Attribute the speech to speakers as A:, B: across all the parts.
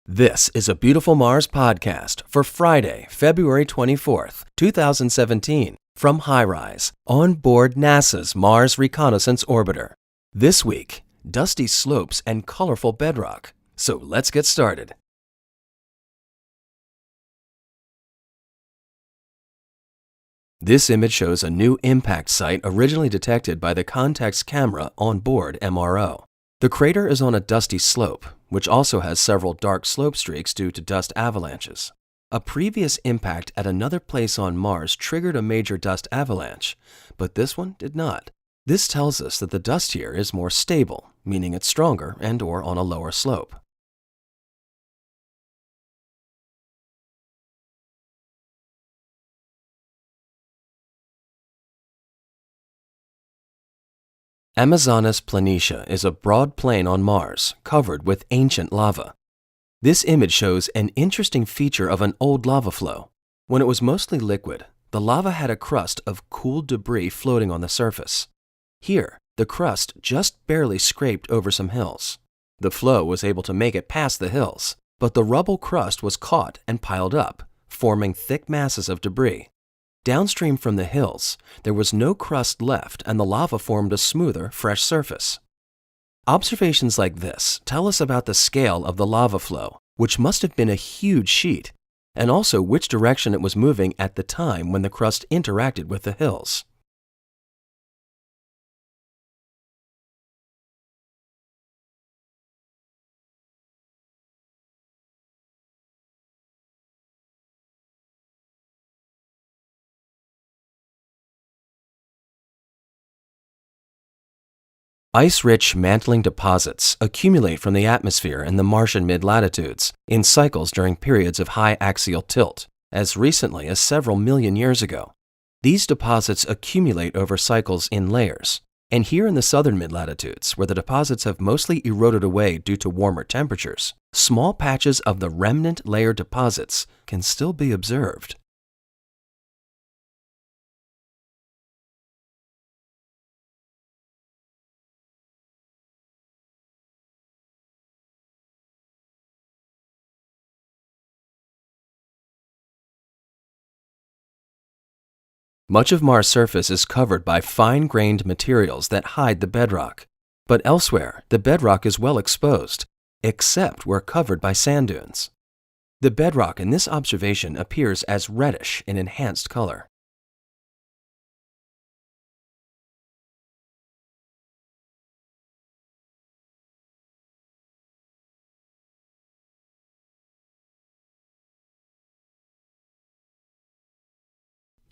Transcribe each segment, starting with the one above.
A: This is a Beautiful Mars podcast for Friday, February 24th, 2017, from HIRISE, on board NASA's Mars Reconnaissance Orbiter. This week, dusty slopes and colorful bedrock. So let's get started. This image shows a new impact site originally detected by the context camera on board MRO. The crater is on a dusty slope, which also has several dark slope streaks due to dust avalanches. A previous impact at another place on Mars triggered a major dust avalanche, but this one did not. This tells us that the dust here is more stable, meaning it's stronger and/or on a lower slope. Amazonas Planitia is a broad plain on Mars covered with ancient lava. This image shows an interesting feature of an old lava flow. When it was mostly liquid, the lava had a crust of cooled debris floating on the surface. Here, the crust just barely scraped over some hills. The flow was able to make it past the hills, but the rubble crust was caught and piled up, forming thick masses of debris. Downstream from the hills, there was no crust left and the lava formed a smoother, fresh surface. Observations like this tell us about the scale of the lava flow, which must have been a huge sheet, and also which direction it was moving at the time when the crust interacted with the hills. Ice-rich mantling deposits accumulate from the atmosphere in the Martian mid-latitudes in cycles during periods of high axial tilt, as recently as several million years ago. These deposits accumulate over cycles in layers, and here in the southern mid-latitudes, where the deposits have mostly eroded away due to warmer temperatures, small patches of the remnant layer deposits can still be observed. Much of Mars' surface is covered by fine-grained materials that hide the bedrock. But elsewhere, the bedrock is well exposed, except where covered by sand dunes. The bedrock in this observation appears as reddish in enhanced color.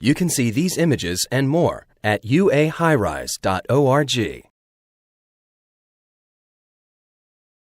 A: You can see these images and more at uahirise.org.